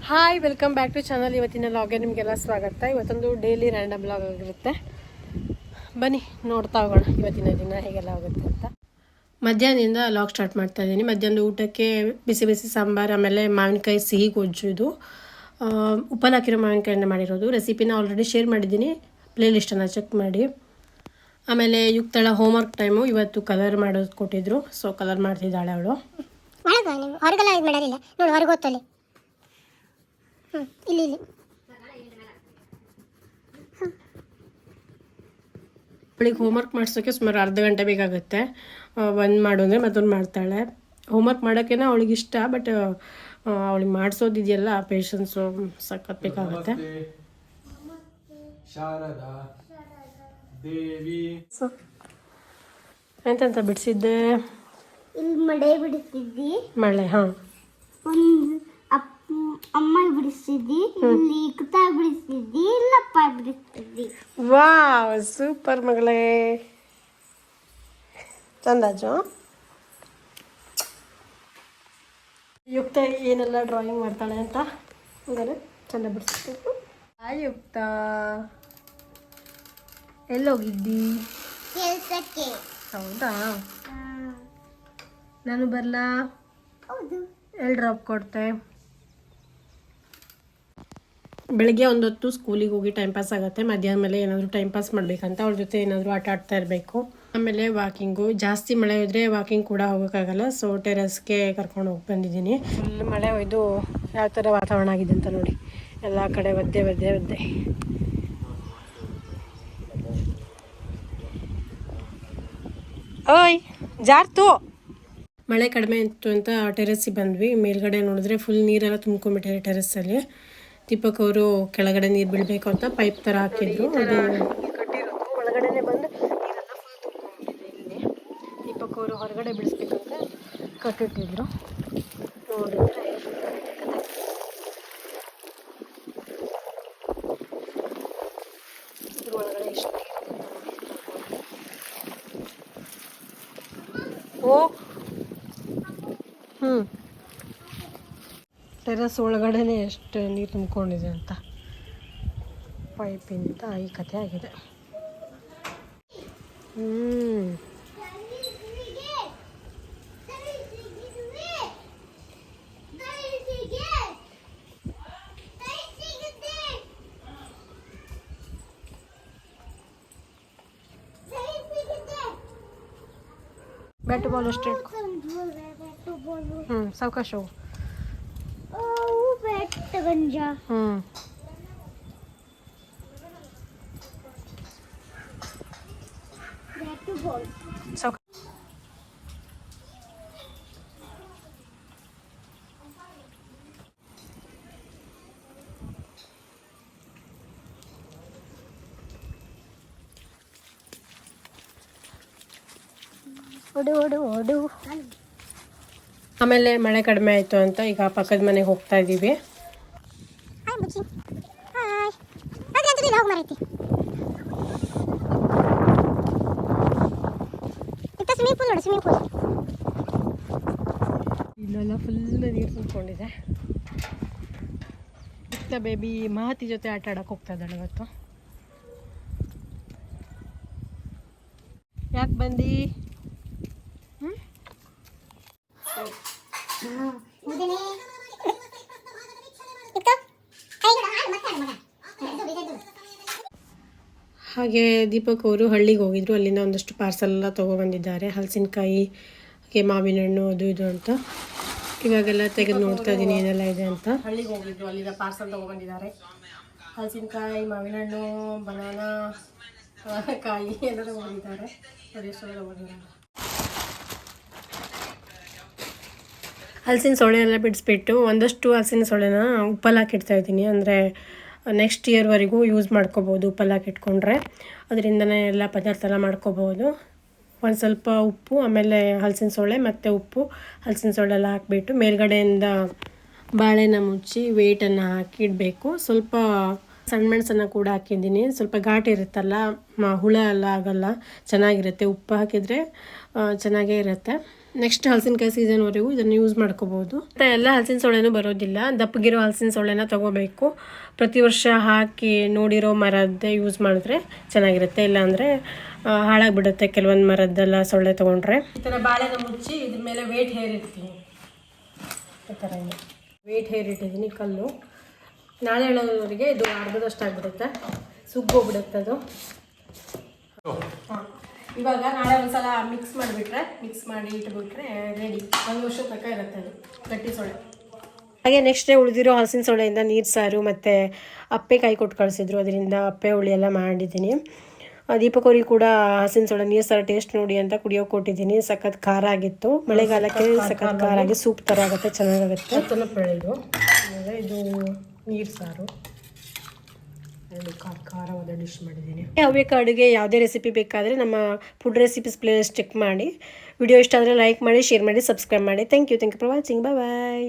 Hi welcome back to channel. ಇವತ್ತಿನ ಲಾಗ್ಗೆ ನಿಮಗೆಲ್ಲ ಸ್ವಾಗತ. ಇವತ್ತೊಂದು ಡೈಲಿ ರ್ಯಾಂಡಮ್ ಲಾಗ್ ಆಗಿರುತ್ತೆ. ಬನ್ನಿ ನೋಡ್ತಾ ಹೋಗೋಣ ಇವತ್ತಿನ ದಿನ ಹೇಗೆಲ್ಲ ಆಗುತ್ತೆ ಅಂತ. ಮಧ್ಯಾಹ್ನದಿಂದ ಲಾಗ್ ಸ್ಟಾರ್ಟ್ ಮಾಡ್ತಾ ಇದ್ದೀನಿ. ಮಧ್ಯಾಹ್ನದ ಊಟಕ್ಕೆ ಬಿಸಿ ಬಿಸಿ ಸಾಂಬಾರು, ಆಮೇಲೆ ಮಾವಿನಕಾಯಿ ಸಿಹಿ ಗೊಜ್ಜು. ಇದು ಉಪ್ಪಲ್ಲಿ ಹಾಕಿರೋ ಮಾವಿನಕಾಯಿಂದ ಮಾಡಿರೋದು. ರೆಸಿಪಿನ ಆಲ್ರೆಡಿ ಶೇರ್ ಮಾಡಿದ್ದೀನಿ, ಪ್ಲೇ ಲಿಸ್ಟನ್ನು ಚೆಕ್ ಮಾಡಿ. ಆಮೇಲೆ ಯುಕ್ತಳ ಹೋಮ್ವರ್ಕ್ ಟೈಮು. ಇವತ್ತು ಕಲರ್ ಮಾಡೋದು ಕೊಟ್ಟಿದ್ರು, ಸೊ ಕಲರ್ ಮಾಡ್ತಿದ್ದಾಳೆ ಅವಳು. ಹೊರಗೆಲ್ಲ ಇದು ಮಾಡೋದಿಲ್ಲ ನೋಡಿ, ಹೊರಗೆ ಗೊತ್ತಲ್ಲಿ ಇಲ್ಲಿ ಅವಳಿಗೆ ಹೋಮ್ವರ್ಕ್ ಮಾಡಿಸೋಕ್ಕೆ ಸುಮಾರು ಅರ್ಧ ಗಂಟೆ ಬೇಕಾಗುತ್ತೆ. ಒಂದು ಮಾಡು ಅಂದರೆ ಮತ್ತೊಂದು ಮಾಡ್ತಾಳೆ. ಹೋಮ್ವರ್ಕ್ ಮಾಡೋಕ್ಕೇನೋ ಅವಳಿಗೆ ಇಷ್ಟ, ಬಟ್ ಅವಳಿಗೆ ಮಾಡಿಸೋದಿದೆಯಲ್ಲ, ಪೇಷನ್ಸು ಸಖತ್ ಬೇಕಾಗುತ್ತೆ. ಎಂತೆಂತ ಬಿಡಿಸಿದ್ದೆ? ಮಳೆ ಬಿಡಿಸಿದ್ದಿ, ಮಳೆ. ಹಾಂ, ಅಮ್ಮ ಬಿಡಿಸಿದ್ದಿ, ಇಲ್ಲಿ ಕುತ್ತ ಬಿಡಿಸಿದ್ದಿ, ಇಲ್ಲಪ್ಪ ಬಿಡಿಸಿದ್ದಿ. ವಾವ್, ಸೂಪರ್ ಮಗಳೇ, ಚಂದಾಜು. ಯುಕ್ತ ಏನೆಲ್ಲ ಡ್ರಾಯಿಂಗ್ ಮಾಡ್ತಾಳೆ ಅಂತ ಹಂಗಾರೆ ಚಂದ ಬಿಡಿಸ್ಬೇಕು. ಯುಕ್ತ ಎಲ್ಲೋಗಿದ್ದಿ? ಕೆಲಸಕ್ಕೆ. ಹೌದಾ, ನಾನು ಬರಲಾ? ಹೌದು. ಎಲ್ಲಿ ಡ್ರಾಪ್ ಕೊಡ್ತೆ? ಬೆಳಗ್ಗೆ ಒಂದು ಹೊತ್ತು ಸ್ಕೂಲಿಗೆ ಹೋಗಿ ಟೈಮ್ ಪಾಸ್ ಆಗುತ್ತೆ. ಮಧ್ಯಾಹ್ನ ಮೇಲೆ ಏನಾದರೂ ಟೈಮ್ ಪಾಸ್ ಮಾಡಬೇಕಂತ ಅವ್ರ ಜೊತೆ ಏನಾದರೂ ಆಟ ಆಡ್ತಾ ಇರಬೇಕು. ಆಮೇಲೆ ವಾಕಿಂಗು. ಜಾಸ್ತಿ ಮಳೆ ಇದ್ದರೆ ವಾಕಿಂಗ್ ಕೂಡ ಹೋಗೋಕ್ಕಾಗಲ್ಲ, ಸೊ ಟೆರೆಸ್ಗೆ ಕರ್ಕೊಂಡು ಹೋಗಿ ಬಂದಿದ್ದೀನಿ. ಫುಲ್ ಮಳೆ ಒಯ್ದು ಯಾವ ಥರ ವಾತಾವರಣ ಆಗಿದೆ ಅಂತ ನೋಡಿ. ಎಲ್ಲ ಕಡೆ ಒದ್ದೆ ಒದ್ದೆ ಒದ್ದೆ. ಓಯ್ ಜಾರ್ತು. ಮಳೆ ಕಡಿಮೆ ಇತ್ತು ಅಂತ ಟೆರೆಸ್ಸಿಗೆ ಬಂದ್ವಿ. ಮೇಲ್ಗಡೆ ನೋಡಿದ್ರೆ ಫುಲ್ ನೀರೆಲ್ಲ ತುಂಬ್ಕೊಂಡ್ಬಿಟ್ಟಿದೆ ಟೆರೆಸ್ಸಲ್ಲಿ. ದೀಪಕ್ ಅವರು ಕೆಳಗಡೆ ನೀರು ಬೀಳಬೇಕು ಅಂತ ಪೈಪ್ ಥರ ಹಾಕಿದ್ರು. ಅದು ಕಟ್ಟಿರೋದು ಒಳಗಡೆನೆ ಬಂದು ನೀರೆಲ್ಲ ಫುಲ್ ತುಂಬ್ಕೊಂಡ್ಬಿಟ್ಟಿದೆ ಇಲ್ಲಿ. ದೀಪಕ್ ಅವರು ಹೊರಗಡೆ ಬಿಡಿಸ್ಬೇಕಂತ ಕಟ್ಟಿಟ್ಟಿದ್ರು. ನೋಡಿದ್ರೆ ಇದ್ರ ಒಳಗಡೆ ಎಷ್ಟು ಓ ಟೆರೆಸ್ ಒಳಗಡೆನೆ ಎಷ್ಟು ನೀರು ತುಂಬಿಕೊಂಡಿದೆ ಅಂತ. ಪೈಪಿಂದ ಈ ಕಥೆ ಆಗಿದೆ. ಬ್ಯಾಟ್ ಬಾಲ್ ಎಷ್ಟು ಇಟ್ಕೊ. ಸಾವಕಾಶ ಹೋಗು. ಓಡು. ಆಮೇಲೆ ಮಳೆ ಕಡಿಮೆ ಆಯಿತು ಅಂತ ಈಗ ಪಕ್ಕದ ಮನೆಗೆ ಹೋಗ್ತಾ ಇದ್ದೀವಿ. ಇಲ್ಲೆಲ್ಲ ಫುಲ್ ನೀರು ತುಂಬಿಕೊಂಡಿದೆ. ಇತ್ತ ಬೇಬಿ ಮಹತಿ ಜೊತೆ ಆಟ ಆಡಕ್ಕೆ ಹೋಗ್ತಾ ಇದ್ದಾಳೆ ಇವತ್ತು. ಯಾಕೆ ಬಂದು? ಹಾಗೆ ದೀಪಕ್ ಅವರು ಹಳ್ಳಿಗೆ ಹೋಗಿದ್ರು. ಅಲ್ಲಿಂದ ಒಂದಷ್ಟು ಪಾರ್ಸಲ್ ಎಲ್ಲ ತೊಗೊಬಂದಿದ್ದಾರೆ. ಹಲಸಿನಕಾಯಿ, ಹಾಗೆ ಮಾವಿನ ಹಣ್ಣು, ಅದು ಇದು ಅಂತ. ಇವಾಗೆಲ್ಲ ತೆಗೆದು ನೋಡ್ತಾ ಇದ್ದೀನಿ ಏನೆಲ್ಲ ಇದೆ ಅಂತ. ಹಳ್ಳಿಗೆ ಹೋಗಿದ್ರು, ಅಲ್ಲಿಂದ ಪಾರ್ಸಲ್ ತೊಗೊಬಂದಿದ್ದಾರೆ. ಹಲಸಿನಕಾಯಿ, ಮಾವಿನ ಹಣ್ಣು, ಬನಾನಾ, ಕಾಯಿ ಎಲ್ಲ ತೊಗೊಂಡಿದ್ದಾರೆ. ಅದೆಷ್ಟೆಲ್ಲ ತೊಗೊಂಡಿದ್ದಾರೆ. ಹಲಸಿನ ಸೊಳ್ಳೆ ಎಲ್ಲ ಬಿಡಿಸ್ಬಿಟ್ಟು ಒಂದಷ್ಟು ಹಲಸಿನ ಸೊಳ್ಳೆನ ಉಪ್ಪಲ್ಲಿ ಹಾಕಿಡ್ತಾ ಇದ್ದೀನಿ. ಅಂದರೆ ನೆಕ್ಸ್ಟ್ ಇಯರ್ವರೆಗೂ ಯೂಸ್ ಮಾಡ್ಕೋಬೋದು. ಉಪ್ಪಲ್ಲಿ ಹಾಕಿಟ್ಕೊಂಡ್ರೆ ಅದರಿಂದನೇ ಎಲ್ಲ ಪದಾರ್ಥ ಎಲ್ಲ ಮಾಡ್ಕೋಬೋದು. ಒಂದು ಸ್ವಲ್ಪ ಉಪ್ಪು, ಆಮೇಲೆ ಹಲಸಿನ ಸೊಳ್ಳೆ ಮತ್ತು ಉಪ್ಪು, ಹಲಸಿನ ಸೊಳ್ಳೆ ಎಲ್ಲ ಹಾಕಿಬಿಟ್ಟು ಮೇಲ್ಗಡೆಯಿಂದ ಬಾಳೆನ ಮುಚ್ಚಿ ವೇಟನ್ನು ಹಾಕಿಡಬೇಕು. ಸ್ವಲ್ಪ ಸಣ್ಣ ಮೆಣಸನ್ನು ಕೂಡ ಹಾಕಿದ್ದೀನಿ. ಸ್ವಲ್ಪ ಘಾಟ್ ಇರುತ್ತಲ್ಲ, ಹುಳ ಎಲ್ಲ ಆಗಲ್ಲ, ಚೆನ್ನಾಗಿರುತ್ತೆ. ಉಪ್ಪು ಹಾಕಿದರೆ ಚೆನ್ನಾಗೇ ಇರುತ್ತೆ. ನೆಕ್ಸ್ಟ್ ಹಲಸಿನಕಾಯಿ ಸೀಸನ್ವರೆಗೂ ಇದನ್ನು ಯೂಸ್ ಮಾಡ್ಕೋಬೋದು. ಮತ್ತು ಎಲ್ಲ ಹಲಸಿನ ಸೊಳ್ಳೆನೂ ಬರೋದಿಲ್ಲ, ದಪ್ಪಗಿರೋ ಹಲಸಿನ ಸೊಳ್ಳೆನ ತೊಗೋಬೇಕು. ಪ್ರತಿ ವರ್ಷ ಹಾಕಿ ನೋಡಿರೋ ಮರದ್ದೇ ಯೂಸ್ ಮಾಡಿದ್ರೆ ಚೆನ್ನಾಗಿರುತ್ತೆ, ಇಲ್ಲಾಂದರೆ ಹಾಳಾಗಿಬಿಡುತ್ತೆ ಕೆಲವೊಂದು ಮರದ್ದೆಲ್ಲ ಸೊಳ್ಳೆ ತೊಗೊಂಡ್ರೆ. ಈ ಥರ ಬಾಳೆನ ಮುಚ್ಚಿ ಇದ್ರ ಮೇಲೆ ವೇಟ್ ಹೇರಿರ್ತೀನಿ. ಈ ಥರ ವೇಟ್ ಹೇರಿಟ್ಟಿದ್ದೀನಿ ಕಲ್ಲು. ನಾಳೆ ಹೇಳೋದ್ರಿಗೆ ಇದು ಅರ್ಧದಷ್ಟು ಆಗಿಬಿಡುತ್ತೆ, ಸುಗ್ಗೋಗ್ಬಿಡುತ್ತೆ ಅದು. ಇವಾಗ ನಾಳೆ ಒಂದ್ಸಲ ಮಿಕ್ಸ್ ಮಾಡಿ ಇಟ್ಬಿಟ್ರೆ ರೆಡಿ. 1 ವರ್ಷ ತನಕ ಇರುತ್ತೆ ಅದು ಗಟ್ಟಿ ಸೊಳ್ಳೆ. ಹಾಗೆ ನೆಕ್ಸ್ಟ್ ಡೇ ಉಳಿದಿರೋ ಹಲಸಿನ ಸೊಳ್ಳೆಯಿಂದ ನೀರು ಸಾರು ಮತ್ತು ಅಪ್ಪೆ ಕಾಯಿ ಕೊಟ್ಟು ಕಳಿಸಿದ್ರು, ಅದರಿಂದ ಅಪ್ಪೆ ಹುಳಿ ಎಲ್ಲ ಮಾಡಿದ್ದೀನಿ. ದೀಪಕವ್ರಿಗೆ ಕೂಡ ಹಲಸಿನ ಸೊಳ್ಳೆ ನೀರು ಸಾರು ಟೇಸ್ಟ್ ನೋಡಿ ಅಂತ ಕುಡಿಯೋಕೆ ಕೊಟ್ಟಿದ್ದೀನಿ. ಸಖತ್ ಖಾರ ಆಗಿತ್ತು, ಮಳೆಗಾಲಕ್ಕೆ ಸಖತ್ ಖಾರ ಆಗಿ ಸೂಪ್ ಥರ ಆಗುತ್ತೆ, ಚೆನ್ನಾಗಾಗುತ್ತೆ. ಇದು ಆಮೇಲೆ ಇದು ನೀರು ಸಾರು, ಎರಡು ಖಾರವಾದ ಡಿಶ್ ಮಾಡಿದ್ದೀನಿ. ಹವ್ಯಕ ಅಡುಗೆ ಯಾವುದೇ ರೆಸಿಪಿ ಬೇಕಾದರೆ ನಮ್ಮ ಫುಡ್ ರೆಸಿಪೀಸ್ ಪ್ಲೇಲಿಸ್ಟ್ ಚೆಕ್ ಮಾಡಿ. ವಿಡಿಯೋ ಇಷ್ಟ ಆದರೆ ಲೈಕ್ ಮಾಡಿ, ಶೇರ್ ಮಾಡಿ, ಸಬ್ಸ್ಕ್ರೈಬ್ ಮಾಡಿ. Thank you for watching. Bye.